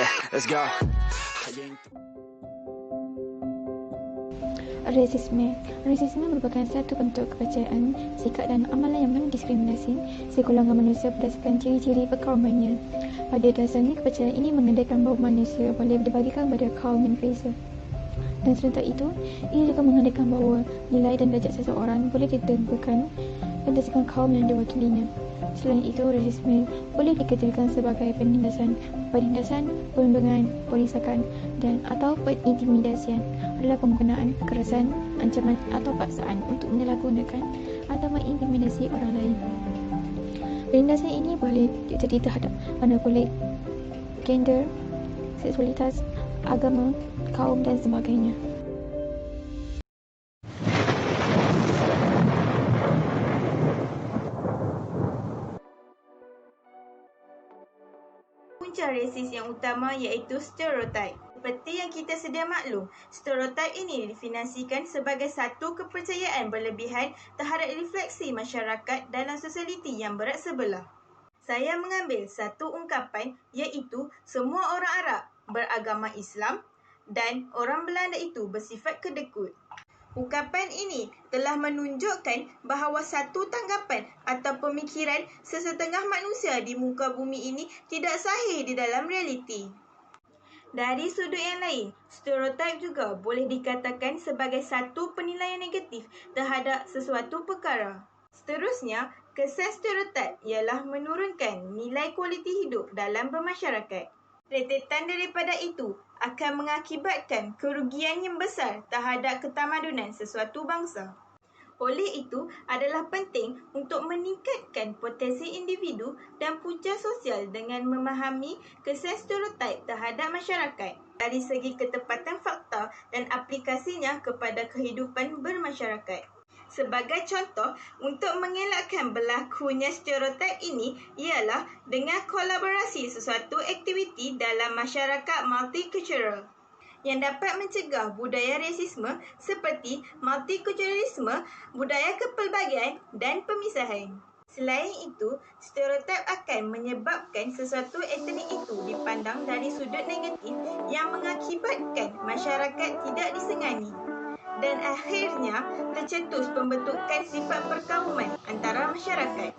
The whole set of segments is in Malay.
Yeah, let's go. Rasisme merupakan satu bentuk kepercayaan, sikap dan amalan yang mendiskriminasi segolongan manusia berdasarkan ciri-ciri perkaumannya. Pada dasarnya, kepercayaan ini mengandaikan bahawa manusia boleh dibagikan pada kaum yang berbeza. Dan serentak itu, ia juga mengandaikan bahawa nilai dan darjat seseorang boleh ditentukan berdasarkan kaum yang diwakilinya. Selain itu, rasisme boleh dikategorikan sebagai penindasan, perundungan, penyiksaan dan atau pengintimidasian adalah penggunaan kekerasan, ancaman atau paksaan untuk menyalahgunakan atau mengintimidasi orang lain. Penindasan ini boleh terjadi terhadap warna kulit, gender, seksualitas, agama, kaum dan sebagainya. Punca resis yang utama iaitu stereotip. Seperti yang kita sedia maklum, stereotip ini definisikan sebagai satu kepercayaan berlebihan terhadap refleksi masyarakat dalam sosialiti yang berat sebelah. Saya mengambil satu ungkapan iaitu semua orang Arab beragama Islam dan orang Belanda itu bersifat kedekut. Ungkapan ini telah menunjukkan bahawa satu tanggapan atau pemikiran sesetengah manusia di muka bumi ini tidak sahih di dalam realiti. Dari sudut yang lain, stereotip juga boleh dikatakan sebagai satu penilaian negatif terhadap sesuatu perkara. Seterusnya, kesan stereotip ialah menurunkan nilai kualiti hidup dalam bermasyarakat. Rentetan daripada itu akan mengakibatkan kerugian yang besar terhadap ketamadunan sesuatu bangsa. Oleh itu, adalah penting untuk meningkatkan potensi individu dan punca sosial dengan memahami kesan stereotip terhadap masyarakat dari segi ketepatan fakta dan aplikasinya kepada kehidupan bermasyarakat. Sebagai contoh, untuk mengelakkan berlakunya stereotip ini ialah dengan kolaborasi sesuatu aktiviti dalam masyarakat multicultural yang dapat mencegah budaya rasisme seperti multikulturalisme, budaya kepelbagaian dan pemisahan. Selain itu, stereotip akan menyebabkan sesuatu etnik itu dipandang dari sudut negatif yang mengakibatkan masyarakat tidak disengani. Dan akhirnya tercetus pembentukan sifat perkauman antara masyarakat.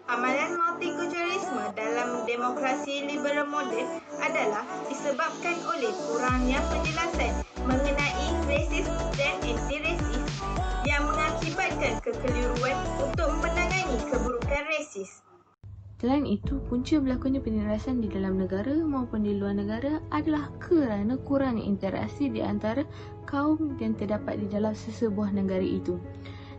Amalan multikulturalisme dalam demokrasi liberal moden adalah disebabkan oleh kurangnya penjelasan mengenai rasis dan anti-rasis yang mengakibatkan kekeliruan untuk menangani keburukan rasis. Selain itu, punca berlakunya penindasan di dalam negara maupun di luar negara adalah kerana kurangnya interaksi di antara kaum yang terdapat di dalam sesebuah negara itu.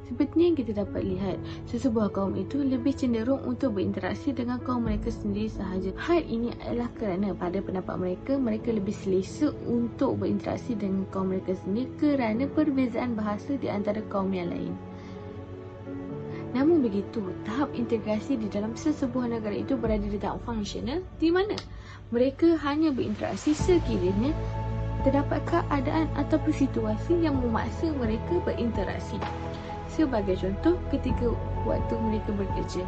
Seperti yang kita dapat lihat, sesebuah kaum itu lebih cenderung untuk berinteraksi dengan kaum mereka sendiri sahaja. Hal ini adalah kerana pada pendapat mereka lebih selesa untuk berinteraksi dengan kaum mereka sendiri kerana perbezaan bahasa di antara kaum yang lain. Namun begitu, tahap integrasi di dalam sesebuah negara itu berada di tahap fungsional di mana mereka hanya berinteraksi sekiranya terdapat keadaan ataupun situasi yang memaksa mereka berinteraksi. Sebagai contoh, ketika waktu mereka bekerja,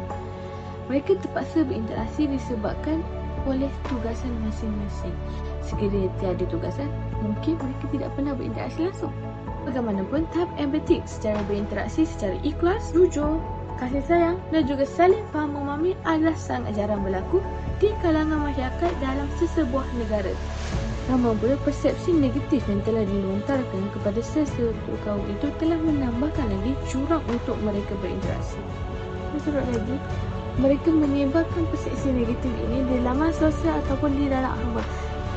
mereka terpaksa berinteraksi disebabkan oleh tugasan masing-masing. Sekiranya tiada tugasan, mungkin mereka tidak pernah berinteraksi langsung. Bagaimanapun, tahap empatik secara berinteraksi secara ikhlas, jujur, kasih sayang dan juga saling faham memahami adalah sangat jarang berlaku di kalangan masyarakat dalam sesebuah negara. Namun pula persepsi negatif yang telah dilontarkan kepada sesuatu kaum itu telah menambahkan lagi jurang untuk mereka berinteraksi. Maksud lagi, mereka menyebarkan persepsi negatif ini di laman sosial ataupun di dalam agama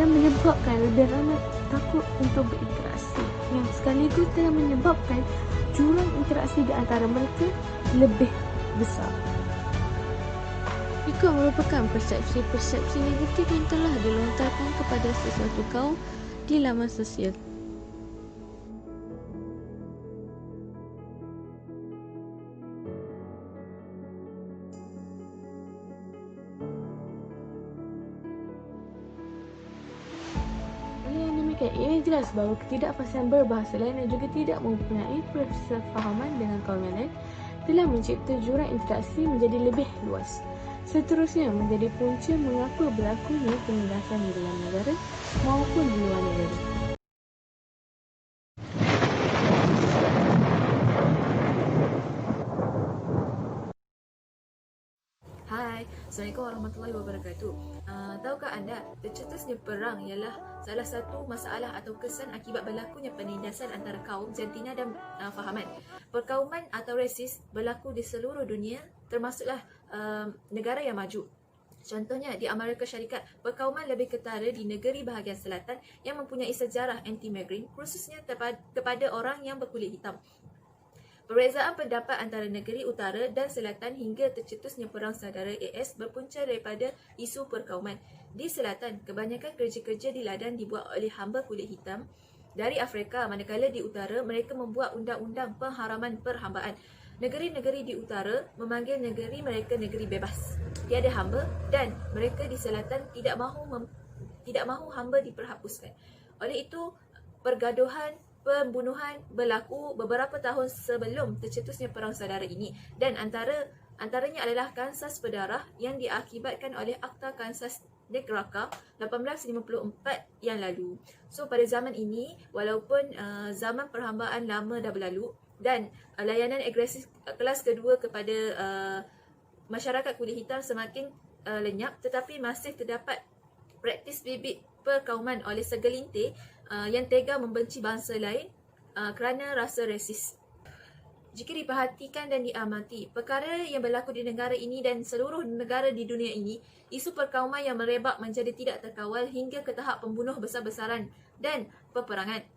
yang menyebabkan lebih ramai takut untuk berinteraksi, yang sekaligus telah menyebabkan jurang interaksi di antara mereka lebih besar. Juga merupakan persepsi-persepsi negatif yang telah dilontarkan kepada sesuatu kaum di laman sosial. Ini jelas bahawa ketidakfahaman berbahasa lain dan juga tidak mempunyai persefahaman dengan kaum yang lain telah mencipta jurang interaksi menjadi lebih luas. seterusnya menjadi punca mengapa berlakunya penindasan di dalam negara maupun di luar negara. Hai, Assalamualaikum warahmatullahi wabarakatuh. Tahukah anda, tercetusnya perang ialah salah satu masalah atau kesan akibat berlakunya penindasan antara kaum jantina dan fahaman. Perkauman atau rasis berlaku di seluruh dunia, termasuklah negara yang maju. Contohnya, di Amerika Syarikat, perkauman lebih ketara di negeri bahagian selatan yang mempunyai sejarah anti-migran, khususnya kepada orang yang berkulit hitam. Perbezaan pendapat antara negeri utara dan selatan hingga tercetusnya Perang Saudara AS berpunca daripada isu perkauman. Di selatan, kebanyakan kerja-kerja di ladang dibuat oleh hamba kulit hitam dari Afrika, manakala di utara mereka membuat undang-undang pengharaman perhambaan. Negeri-negeri di utara memanggil negeri mereka negeri bebas, tiada hamba, dan mereka di selatan tidak mahu hamba diperhapuskan. Oleh itu, pergaduhan pembunuhan berlaku beberapa tahun sebelum tercetusnya Perang Saudara ini, dan antaranya adalah Kansas berdarah yang diakibatkan oleh Akta Kansas-Nebraska 1854 yang lalu. So pada zaman ini, walaupun zaman perhambaan lama dah berlalu dan layanan agresif kelas kedua kepada masyarakat kulit hitam semakin lenyap, tetapi masih terdapat praktis bibit perkauman oleh segelintir yang tega membenci bangsa lain kerana rasa rasis. Jika diperhatikan dan diamati, perkara yang berlaku di negara ini dan seluruh negara di dunia ini, isu perkauman yang merebak menjadi tidak terkawal hingga ke tahap pembunuh besar-besaran dan peperangan.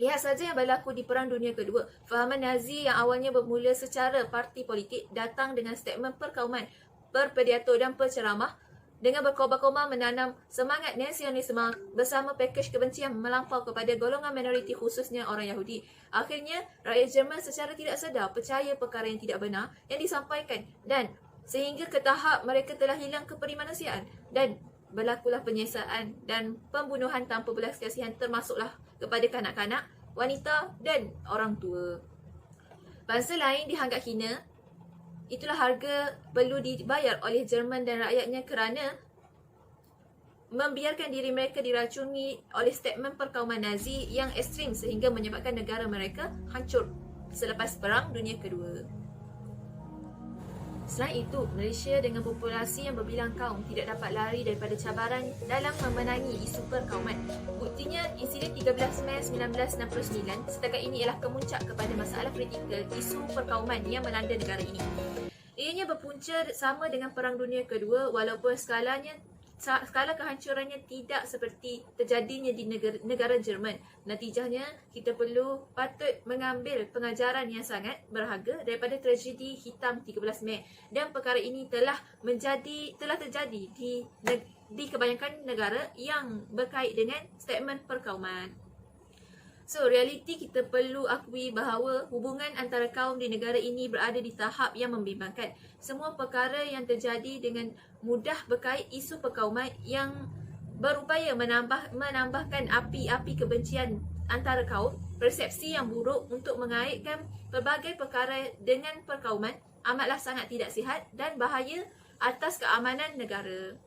Lihat saja yang berlaku di Perang Dunia Kedua. Fahaman Nazi yang awalnya bermula secara parti politik datang dengan statement perkauman, berpidato dan penceramah dengan berkobar-kobar menanam semangat nasionalisme bersama pakej kebencian melampau kepada golongan minoriti khususnya orang Yahudi. Akhirnya, rakyat Jerman secara tidak sedar percaya perkara yang tidak benar yang disampaikan, dan sehingga ke tahap mereka telah hilang keperimanusiaan dan berlakulah penyiasaan dan pembunuhan tanpa belas kasihan, termasuklah kepada kanak-kanak, wanita dan orang tua. Bangsa lain dianggap hina. Itulah harga perlu dibayar oleh Jerman dan rakyatnya kerana membiarkan diri mereka diracuni oleh statement perkauman Nazi yang ekstrim sehingga menyebabkan negara mereka hancur selepas Perang Dunia Kedua. Selain itu, Malaysia dengan populasi yang berbilang kaum tidak dapat lari daripada cabaran dalam memenangi isu perkauman. Buktinya, insiden 13 Mei 1969 setakat ini ialah kemuncak kepada masalah kritikal isu perkauman yang melanda negara ini. Ianya berpunca sama dengan Perang Dunia Kedua walaupun skala kehancurannya tidak seperti terjadinya di negara Jerman. Natijahnya, kita patut mengambil pengajaran yang sangat berharga daripada tragedi hitam 13 Mei, dan perkara ini telah terjadi di kebanyakan negara yang berkait dengan statement perkauman. So, realiti kita perlu akui bahawa hubungan antara kaum di negara ini berada di tahap yang membimbangkan. Semua perkara yang terjadi dengan mudah berkait isu perkauman yang berupaya menambahkan api-api kebencian antara kaum, persepsi yang buruk untuk mengaitkan pelbagai perkara dengan perkauman amatlah sangat tidak sihat dan bahaya atas keamanan negara.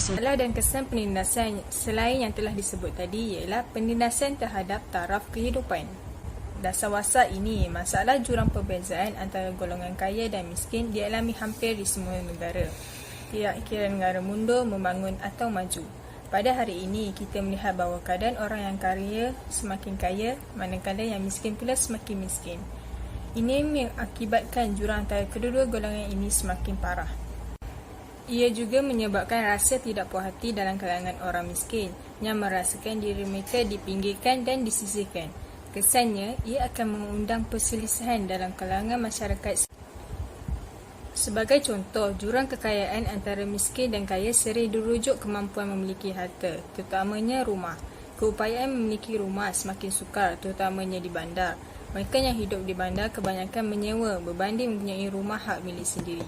Masalah dan kesan penindasan selain yang telah disebut tadi ialah penindasan terhadap taraf kehidupan. Dasar-wasar ini, masalah jurang perbezaan antara golongan kaya dan miskin dialami hampir di semua negara. Tidak kira negara mundur, membangun atau maju. Pada hari ini, kita melihat bahawa keadaan orang yang kaya semakin kaya, manakala yang miskin pula semakin miskin. Ini mengakibatkan jurang antara kedua-dua golongan ini semakin parah. Ia juga menyebabkan rasa tidak puas hati dalam kalangan orang miskin yang merasakan diri mereka dipinggirkan dan disisihkan. Kesannya, ia akan mengundang perselisihan dalam kalangan masyarakat. Sebagai contoh, jurang kekayaan antara miskin dan kaya sering dirujuk kemampuan memiliki harta, terutamanya rumah. Keupayaan memiliki rumah semakin sukar, terutamanya di bandar. Mereka yang hidup di bandar kebanyakan menyewa berbanding mempunyai rumah hak milik sendiri.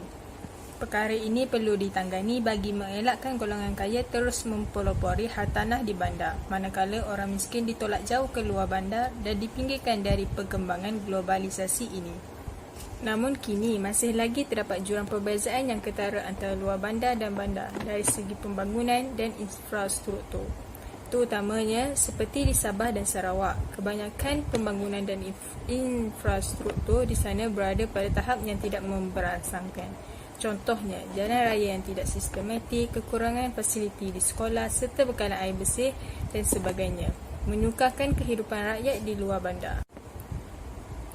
Perkara ini perlu ditangani bagi mengelakkan golongan kaya terus mempelopori hartanah di bandar, manakala orang miskin ditolak jauh ke luar bandar dan dipinggirkan dari perkembangan globalisasi ini. Namun kini masih lagi terdapat jurang perbezaan yang ketara antara luar bandar dan bandar dari segi pembangunan dan infrastruktur. Terutamanya seperti di Sabah dan Sarawak, kebanyakan pembangunan dan infrastruktur di sana berada pada tahap yang tidak memberangsangkan. Contohnya, jalan raya yang tidak sistematik, kekurangan fasiliti di sekolah serta bekalan air bersih dan sebagainya, menyukarkan kehidupan rakyat di luar bandar.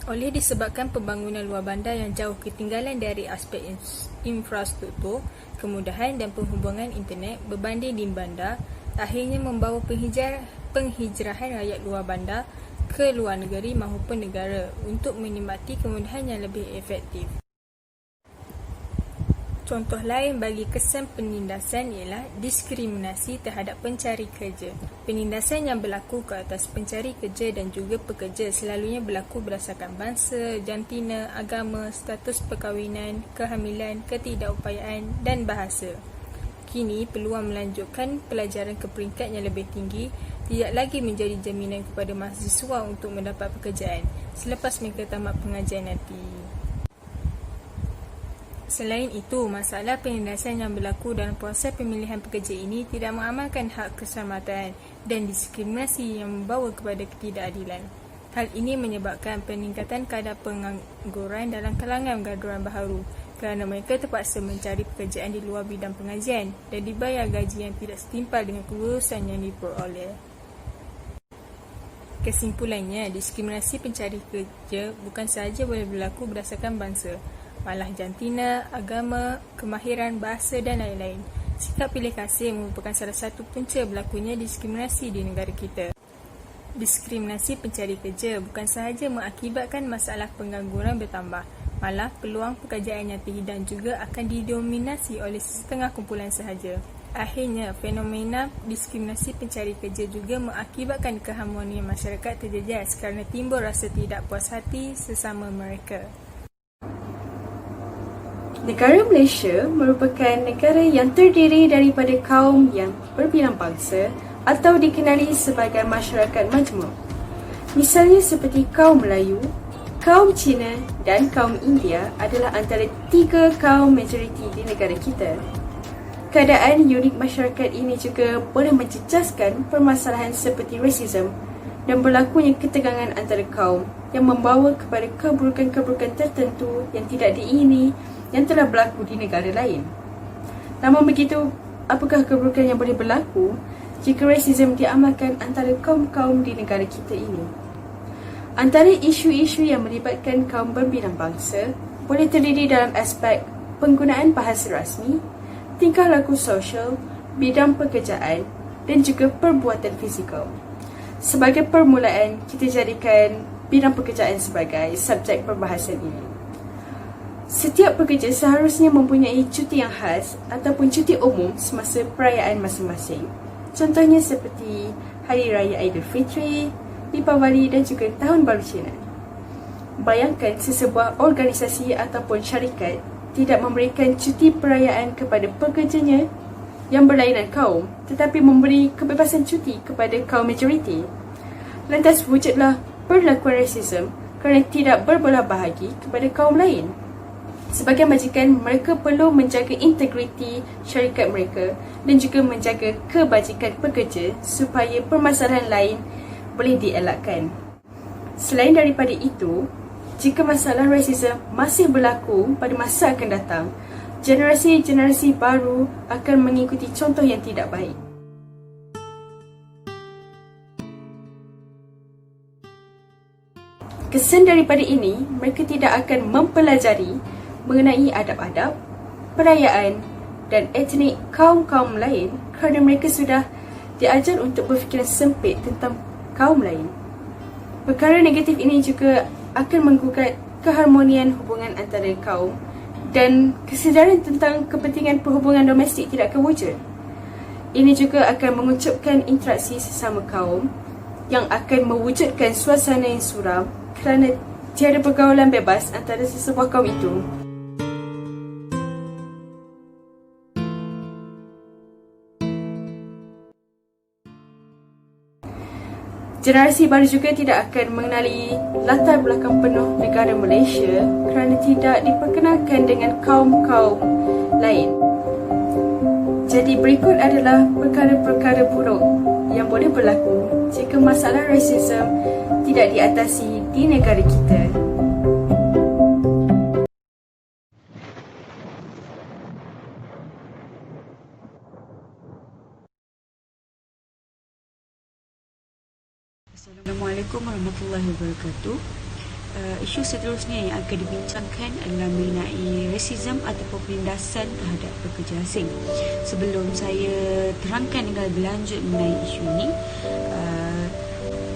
Oleh disebabkan pembangunan luar bandar yang jauh ketinggalan dari aspek infrastruktur, kemudahan dan penghubungan internet berbanding di bandar, akhirnya membawa penghijrahan rakyat luar bandar ke luar negeri maupun negara untuk menikmati kemudahan yang lebih efektif. Contoh lain bagi kesan penindasan ialah diskriminasi terhadap pencari kerja. Penindasan yang berlaku ke atas pencari kerja dan juga pekerja selalunya berlaku berdasarkan bangsa, jantina, agama, status perkahwinan, kehamilan, ketidakupayaan dan bahasa. Kini, peluang melanjutkan pelajaran ke peringkat yang lebih tinggi tidak lagi menjadi jaminan kepada mahasiswa untuk mendapat pekerjaan selepas mereka tamat pengajian nanti. Selain itu, masalah penindasan yang berlaku dalam proses pemilihan pekerja ini tidak mengamalkan hak keselamatan dan diskriminasi yang membawa kepada ketidakadilan. Hal ini menyebabkan peningkatan kadar pengangguran dalam kalangan graduan baharu kerana mereka terpaksa mencari pekerjaan di luar bidang pengajian dan dibayar gaji yang tidak setimpal dengan kelulusan yang diperoleh. Kesimpulannya, diskriminasi pencari kerja bukan sahaja boleh berlaku berdasarkan bangsa, malah jantina, agama, kemahiran bahasa dan lain-lain. Sikap pilih kasih merupakan salah satu punca berlakunya diskriminasi di negara kita. Diskriminasi pencari kerja bukan sahaja mengakibatkan masalah pengangguran bertambah, malah peluang pekerjaan yang terhidang juga akan didominasi oleh setengah kumpulan sahaja. Akhirnya, fenomena diskriminasi pencari kerja juga mengakibatkan keharmonian masyarakat terjejas kerana timbul rasa tidak puas hati sesama mereka. Negara Malaysia merupakan negara yang terdiri daripada kaum yang berbilang bangsa atau dikenali sebagai masyarakat majmuk. Misalnya seperti kaum Melayu, kaum Cina dan kaum India adalah antara 3 kaum majoriti di negara kita. Keadaan unik masyarakat ini juga boleh mencecaskan permasalahan seperti rasisme dan berlakunya ketegangan antara kaum yang membawa kepada keburukan-keburukan tertentu yang tidak diingini yang telah berlaku di negara lain. Namun begitu, apakah keburukan yang boleh berlaku jika rasisme diamalkan antara kaum-kaum di negara kita ini? Antara isu-isu yang melibatkan kaum berbilang bangsa boleh terdiri dalam aspek penggunaan bahasa rasmi, tingkah laku sosial, bidang pekerjaan dan juga perbuatan fizikal. Sebagai permulaan, kita jadikan bidang pekerjaan sebagai subjek perbahasan ini. Setiap pekerja seharusnya mempunyai cuti yang khas ataupun cuti umum semasa perayaan masing-masing. Contohnya seperti Hari Raya Aidilfitri, Deepawali dan juga Tahun Baru Cina. Bayangkan sesebuah organisasi ataupun syarikat tidak memberikan cuti perayaan kepada pekerjanya yang berlainan kaum tetapi memberi kebebasan cuti kepada kaum majoriti. Lantas wujudlah perlakuan rasisme kerana tidak berbelah bahagi kepada kaum lain. Sebagai majikan, mereka perlu menjaga integriti syarikat mereka dan juga menjaga kebajikan pekerja supaya permasalahan lain boleh dielakkan. Selain daripada itu, jika masalah rasisme masih berlaku pada masa akan datang, generasi-generasi baru akan mengikuti contoh yang tidak baik. Kesan daripada ini, mereka tidak akan mempelajari mengenai adab-adab, perayaan dan etnik kaum-kaum lain kerana mereka sudah diajar untuk berfikiran sempit tentang kaum lain. Perkara negatif ini juga akan menggugat keharmonian hubungan antara kaum dan kesedaran tentang kepentingan perhubungan domestik tidak akan wujud. Ini juga akan mengucapkan interaksi sesama kaum yang akan mewujudkan suasana yang suram kerana tiada pergaulan bebas antara sesebuah kaum itu. Generasi baru juga tidak akan mengenali latar belakang penuh negara Malaysia kerana tidak diperkenalkan dengan kaum-kaum lain. Jadi berikut adalah perkara-perkara buruk yang boleh berlaku jika masalah rasisme tidak diatasi di negara kita. Assalamualaikum warahmatullahi wabarakatuh. Isu seterusnya yang akan dibincangkan adalah mengenai rasisme ataupun penindasan terhadap pekerja asing. Sebelum saya terangkan dengan lebih lanjut mengenai isu ini,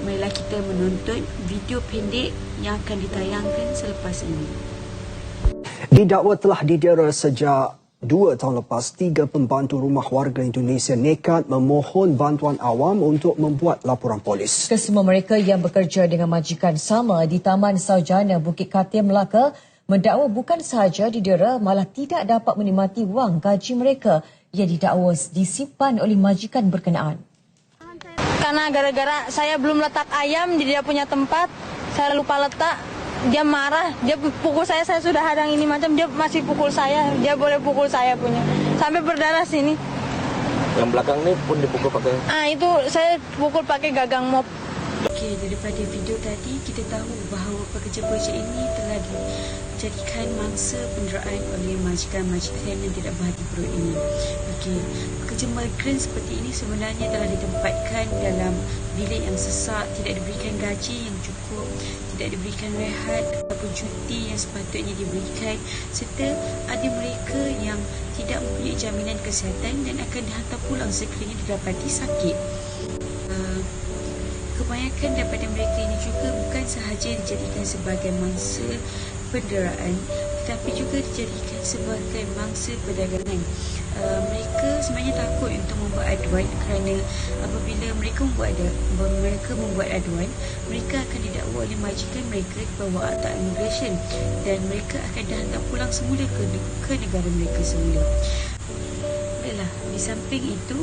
marilah kita menonton video pendek yang akan ditayangkan selepas ini. Didakwa telah didera sejak 2 tahun lepas, 3 pembantu rumah warga Indonesia nekat memohon bantuan awam untuk membuat laporan polis. Kesemua mereka yang bekerja dengan majikan sama di Taman Sarjana Bukit Katim, Melaka mendakwa bukan sahaja didera, malah tidak dapat menikmati wang gaji mereka yang didakwa disimpan oleh majikan berkenaan. Karena gara-gara saya belum letak ayam di dia punya tempat, saya lupa letak. Dia marah, dia pukul saya sudah hadang ini macam, dia masih pukul saya, dia boleh pukul saya punya. Sampai berdarah sini. Yang belakang ni pun dipukul pakai? Itu saya pukul pakai gagang mop. Okey, daripada video tadi kita tahu bahawa pekerja-pekerja ini telah dijadikan mangsa penderaan oleh majikan-majikan yang tidak berhati perut ini. Okey, pekerja migran seperti ini sebenarnya telah ditempatkan dalam bilik yang sesak, tidak diberikan gaji yang cukup, tidak diberikan rehat ataupun cuti yang sepatutnya diberikan, serta ada mereka yang tidak mempunyai jaminan kesihatan dan akan dihantar pulang sekiranya didapati sakit. Kebanyakan daripada mereka ini juga bukan sahaja dijadikan sebagai mangsa penderaan, tetapi juga dijadikan sebagai mangsa perdagangan. Mereka sebenarnya takut untuk membuat aduan kerana apabila mereka membuat aduan, mereka akan didakwa oleh majikan mereka di bawah Akta Immigration dan mereka akan dihantar pulang semula ke negara mereka semula. Baiklah, di samping itu,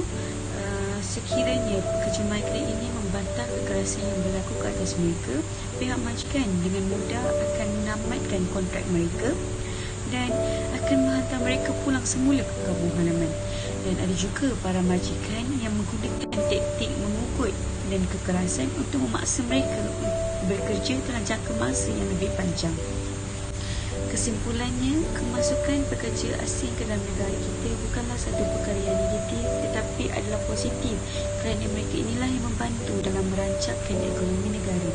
sekiranya pekerja migran ini membantah kekerasan yang berlaku ke atas mereka, pihak majikan dengan mudah akan menamatkan kontrak mereka dan akan menghantar mereka pulang semula ke kampung halaman. Dan ada juga para majikan yang menggunakan taktik mengugut dan kekerasan untuk memaksa mereka bekerja dalam jangka masa yang lebih panjang. Kesimpulannya, kemasukan pekerja asing ke dalam negara kita bukanlah satu perkara yang negatif, tetapi adalah positif kerana mereka inilah yang membantu dalam merancangkan ekonomi negara.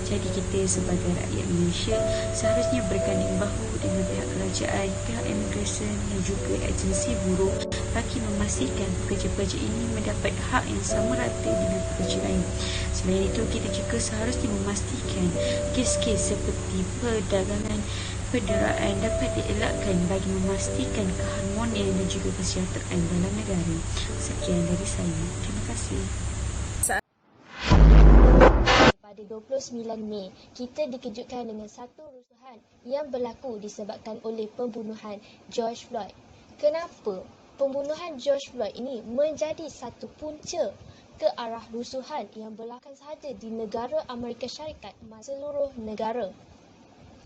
Jadi kita sebagai rakyat Malaysia seharusnya berganding bahu dengan pihak kerajaan, pihak imigresen dan juga agensi buruh bagi memastikan pekerja-pekerja ini mendapat hak yang sama rata dengan pekerja lain. Selain itu, kita juga seharusnya memastikan kes-kes seperti perdagangan penderaan dapat dielakkan bagi memastikan keharmonian dan juga kesejahteraan dalam negara. Sekian dari saya. Terima kasih. Pada 29 Mei, kita dikejutkan dengan satu rusuhan yang berlaku disebabkan oleh pembunuhan George Floyd. Kenapa pembunuhan George Floyd ini menjadi satu punca ke arah rusuhan yang berlaku sahaja di negara Amerika Syarikat, seluruh negara?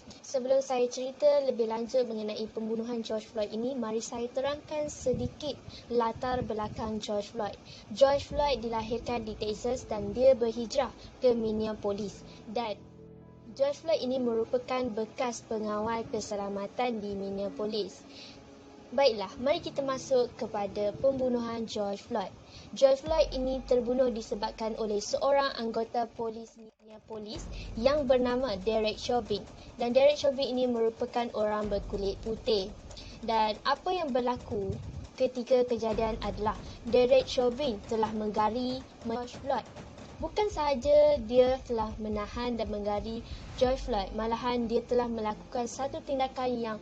Sebelum saya cerita lebih lanjut mengenai pembunuhan George Floyd ini, mari saya terangkan sedikit latar belakang George Floyd. George Floyd dilahirkan di Texas dan dia berhijrah ke Minneapolis. Dan George Floyd ini merupakan bekas pengawal keselamatan di Minneapolis. Baiklah, mari kita masuk kepada pembunuhan George Floyd. George Floyd ini terbunuh disebabkan oleh seorang anggota polis Minneapolis yang bernama Derek Chauvin. Dan Derek Chauvin ini merupakan orang berkulit putih. Dan apa yang berlaku ketika kejadian adalah Derek Chauvin telah menggari George Floyd. Bukan sahaja dia telah menahan dan menggari George Floyd, malahan dia telah melakukan satu tindakan yang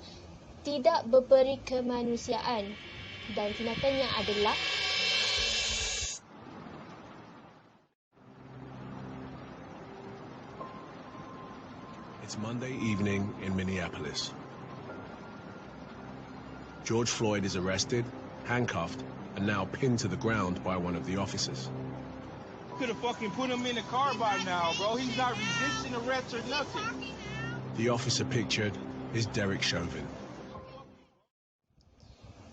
tidak berperi kemanusiaan, dan tindakannya adalah It's Monday evening in Minneapolis. George Floyd is arrested, handcuffed, and now pinned to the ground by one of the officers. could have fucking put him in the car by now, bro. He's not resisting arrest or nothing. The officer pictured is Derek Chauvin.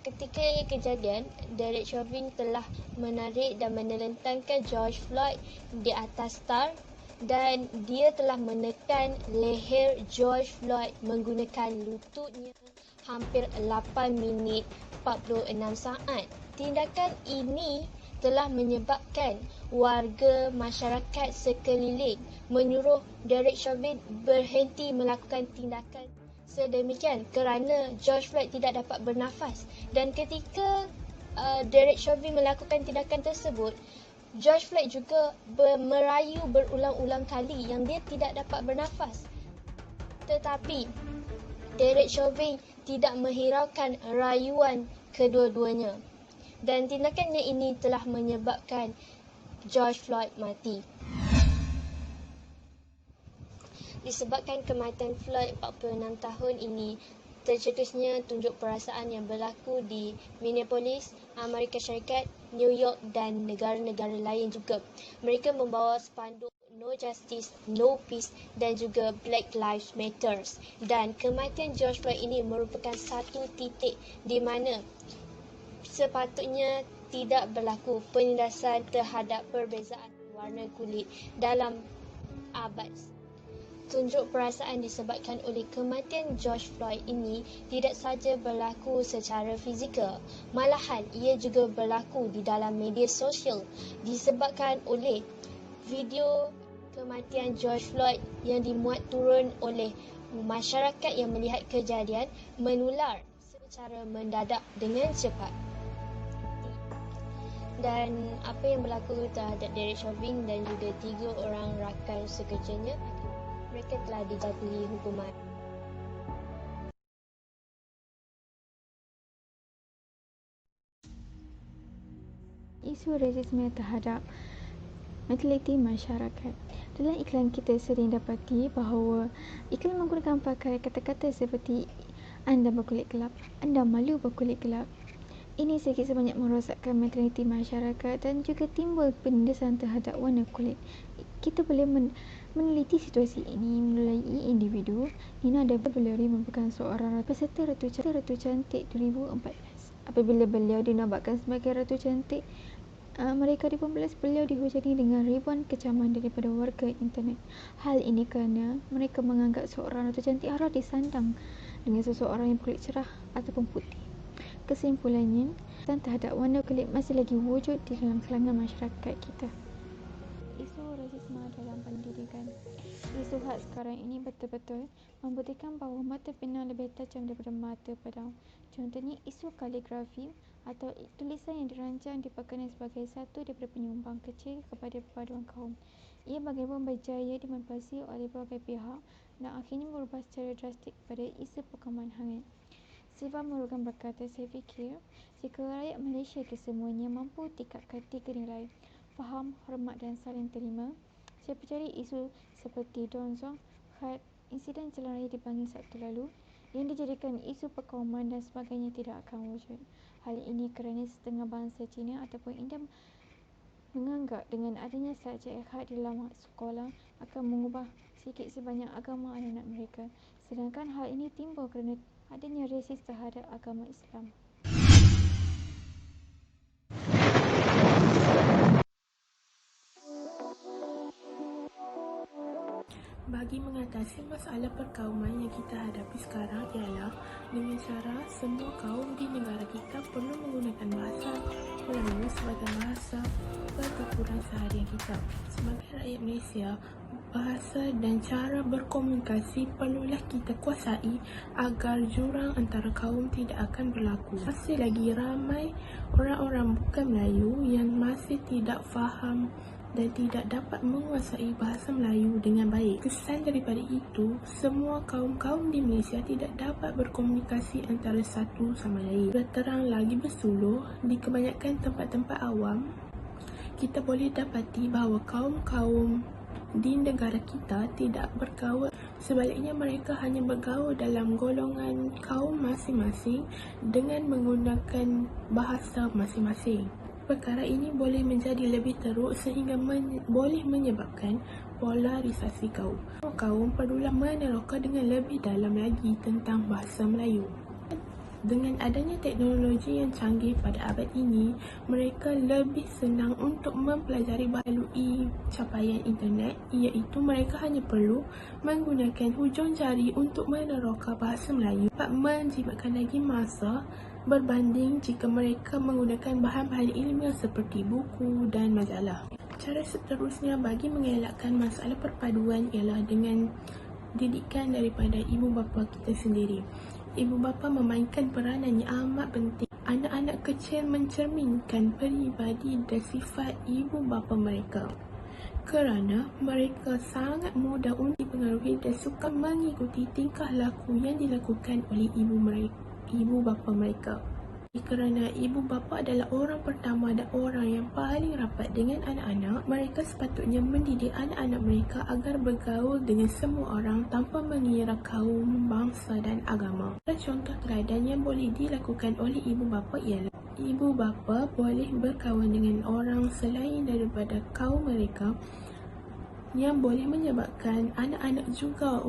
Ketika kejadian, Derek Chauvin telah menarik dan menelentangkan George Floyd di atas tar dan dia telah menekan leher George Floyd menggunakan lututnya hampir 8 minit 46 saat. Tindakan ini telah menyebabkan warga masyarakat sekeliling menyuruh Derek Chauvin berhenti melakukan tindakan sedemikian kerana George Floyd tidak dapat bernafas. Dan ketika Derek Chauvin melakukan tindakan tersebut, George Floyd juga merayu berulang-ulang kali yang dia tidak dapat bernafas. Tetapi Derek Chauvin tidak menghiraukan rayuan kedua-duanya. Dan tindakannya ini telah menyebabkan George Floyd mati. Disebabkan kematian Floyd 46 tahun ini, tercetusnya tunjuk perasaan yang berlaku di Minneapolis, Amerika Syarikat, New York dan negara-negara lain juga. Mereka membawa spanduk No Justice, No Peace dan juga Black Lives Matters. Dan kematian George Floyd ini merupakan satu titik di mana sepatutnya tidak berlaku penindasan terhadap perbezaan warna kulit dalam abad. Tunjuk perasaan disebabkan oleh kematian George Floyd ini tidak sahaja berlaku secara fizikal, malahan ia juga berlaku di dalam media sosial disebabkan oleh video kematian George Floyd yang dimuat turun oleh masyarakat yang melihat kejadian menular secara mendadak dengan cepat. Dan apa yang berlaku terhadap Derek Chauvin dan juga 3 orang rakan sekerjanya, mereka telah dijatuhi hukuman. Isu rasisme terhadap mentaliti masyarakat. Dalam iklan kita sering dapati bahawa iklan menggunakan pakai kata-kata seperti anda berkulit gelap, anda malu berkulit gelap. Ini sedikit sebanyak merosakkan mentaliti masyarakat dan juga timbul penindasan terhadap warna kulit. Kita boleh meneliti situasi ini melalui individu. Nina Devulari merupakan seorang peserta Ratu Cantik 2014. Apabila beliau dinobatkan sebagai Ratu Cantik Amerika 2014, beliau dihujani dengan ribuan kecaman daripada warga internet. Hal ini kerana mereka menganggap seorang Ratu Cantik harus disandang dengan seseorang yang berkulit cerah ataupun putih. Kesimpulannya, terhadap warna kulit masih lagi wujud di dalam kalangan masyarakat kita. Isu rasisme dalam pendidikan. Isu hak sekarang ini betul-betul membuktikan bahawa mata pinang lebih tajam daripada mata pedang. Contohnya, isu kaligrafi atau tulisan yang dirancang diperkenal sebagai satu daripada penyumbang kecil kepada perpaduan kaum. Ia bagaimanapun berjaya dimanfaatkan oleh berbagai pihak dan akhirnya berubah secara drastik pada isu perkauman hangat. Siva Murugan berkata, saya fikir jika rakyat Malaysia kesemuanya mampu tingkatkan 3 nilai, faham, hormat dan saling terima, saya percaya isu seperti Don Zong, Khat, insiden jalan raya di Bangil Sabtu lalu yang dijadikan isu perkauman dan sebagainya tidak akan wujud. Hal ini kerana setengah bangsa Cina ataupun India menganggap dengan adanya subjek Khat di dalam sekolah akan mengubah sikit sebanyak agama anak-anak mereka. Sedangkan hal ini timbul kerana adanya rasis terhadap agama Islam. Bagi mengatasi masalah perkauman yang kita hadapi sekarang ialah dengan cara semua kaum di negara kita perlu menggunakan bahasa Melayu sebagai bahasa pertuturan seharian kita. Sebagai rakyat Malaysia, bahasa dan cara berkomunikasi perlulah kita kuasai agar jurang antara kaum tidak akan berlaku. Masih lagi ramai orang-orang bukan Melayu yang masih tidak faham dan tidak dapat menguasai bahasa Melayu dengan baik. Kesan daripada itu, semua kaum-kaum di Malaysia tidak dapat berkomunikasi antara satu sama lain. Berterang lagi bersuluh, di kebanyakan tempat-tempat awam, kita boleh dapati bahawa kaum-kaum di negara kita tidak bergaul. Sebaliknya, mereka hanya bergaul dalam golongan kaum masing-masing dengan menggunakan bahasa masing-masing. Perkara ini boleh menjadi lebih teruk sehingga boleh menyebabkan polarisasi kaum. Kaum perlulah meneroka dengan lebih dalam lagi tentang bahasa Melayu. Dengan adanya teknologi yang canggih pada abad ini, mereka lebih senang untuk mempelajari melalui capaian internet, iaitu mereka hanya perlu menggunakan hujung jari untuk meneroka bahasa Melayu dapat menjimatkan lagi masa berbanding jika mereka menggunakan bahan-bahan ilmiah seperti buku dan majalah. Cara seterusnya bagi mengelakkan masalah perpaduan ialah dengan didikan daripada ibu bapa kita sendiri. Ibu bapa memainkan peranan yang amat penting. Anak-anak kecil mencerminkan peribadi dan sifat ibu bapa mereka, kerana mereka sangat mudah untuk dipengaruhi dan suka mengikuti tingkah laku yang dilakukan oleh ibu bapa mereka. Kerana ibu bapa adalah orang pertama dan orang yang paling rapat dengan anak-anak, mereka sepatutnya mendidik anak-anak mereka agar bergaul dengan semua orang tanpa mengira kaum, bangsa dan agama. Contoh teladan yang boleh dilakukan oleh ibu bapa ialah ibu bapa boleh berkawan dengan orang selain daripada kaum mereka, yang boleh menyebabkan anak-anak juga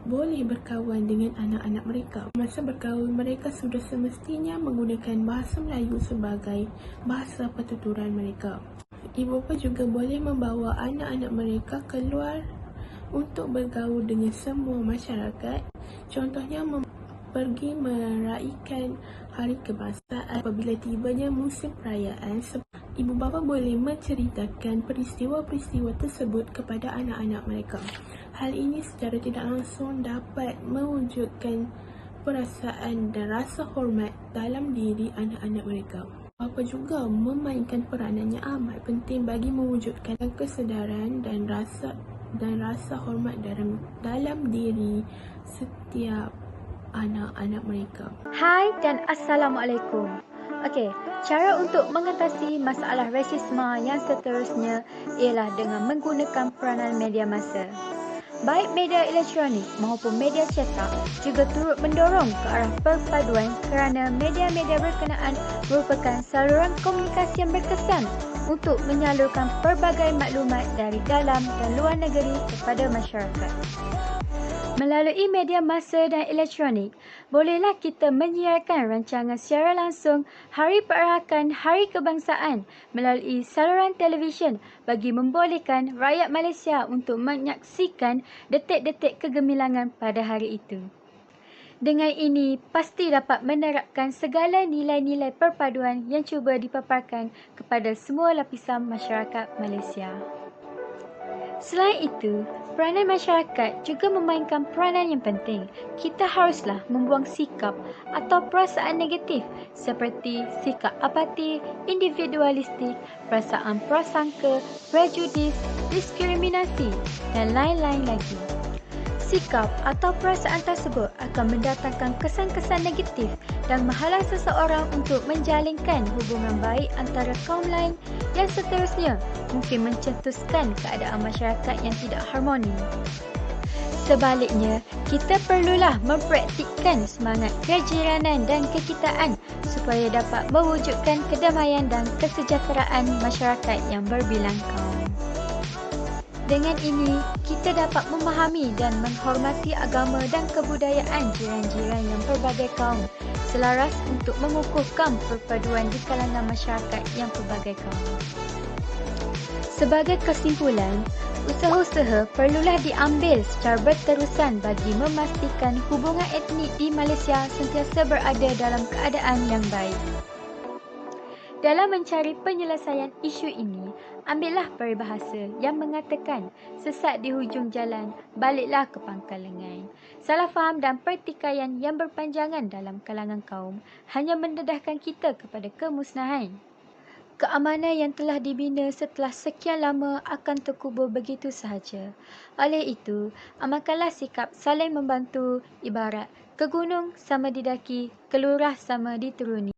boleh berkawan dengan anak-anak mereka. Masa bergaul, mereka sudah semestinya menggunakan bahasa Melayu sebagai bahasa pertuturan mereka. Ibu bapa juga boleh membawa anak-anak mereka keluar untuk bergaul dengan semua masyarakat. Contohnya pergi meraihkan hari kebangsaan. Apabila tibanya musim perayaan, ibu bapa boleh menceritakan peristiwa-peristiwa tersebut kepada anak-anak mereka. Hal ini secara tidak langsung dapat mewujudkan perasaan dan rasa hormat dalam diri anak-anak mereka. Bapa juga memainkan peranan yang amat penting bagi mewujudkan kesedaran dan rasa hormat dalam diri setiap anak-anak mereka. Hai dan Assalamualaikum. Okey, cara untuk mengatasi masalah rasisme yang seterusnya ialah dengan menggunakan peranan media massa. Baik media elektronik maupun media cetak juga turut mendorong ke arah perpaduan kerana media-media berkenaan merupakan saluran komunikasi yang berkesan untuk menyalurkan pelbagai maklumat dari dalam dan luar negeri kepada masyarakat. Melalui media massa dan elektronik, bolehlah kita menyiarkan rancangan secara langsung Hari Perarakan Hari Kebangsaan melalui saluran televisyen bagi membolehkan rakyat Malaysia untuk menyaksikan detik-detik kegemilangan pada hari itu. Dengan ini, pasti dapat menerapkan segala nilai-nilai perpaduan yang cuba dipaparkan kepada semua lapisan masyarakat Malaysia. Selain itu, peranan masyarakat juga memainkan peranan yang penting. Kita haruslah membuang sikap atau perasaan negatif seperti sikap apati, individualistik, perasaan prasangka, prejudis, diskriminasi dan lain-lain lagi. Sikap atau perasaan tersebut akan mendatangkan kesan-kesan negatif dan menghalang seseorang untuk menjalinkan hubungan baik antara kaum lain yang seterusnya mungkin mencetuskan keadaan masyarakat yang tidak harmoni. Sebaliknya, kita perlulah mempraktikkan semangat kejiranan dan kekitaan supaya dapat mewujudkan kedamaian dan kesejahteraan masyarakat yang berbilang kaum. Dengan ini, kita dapat memahami dan menghormati agama dan kebudayaan jiran-jiran yang berbagai kaum, selaras untuk mengukuhkan perpaduan di kalangan masyarakat yang pelbagai kaum. Sebagai kesimpulan, usaha-usaha perlulah diambil secara berterusan bagi memastikan hubungan etnik di Malaysia sentiasa berada dalam keadaan yang baik. Dalam mencari penyelesaian isu ini, ambillah peribahasa yang mengatakan sesat di hujung jalan, baliklah ke pangkal lengan. Salah faham dan pertikaian yang berpanjangan dalam kalangan kaum hanya mendedahkan kita kepada kemusnahan. Keamanan yang telah dibina setelah sekian lama akan terkubur begitu sahaja. Oleh itu, amalkanlah sikap saling membantu ibarat ke gunung sama didaki, ke lurah sama dituruni.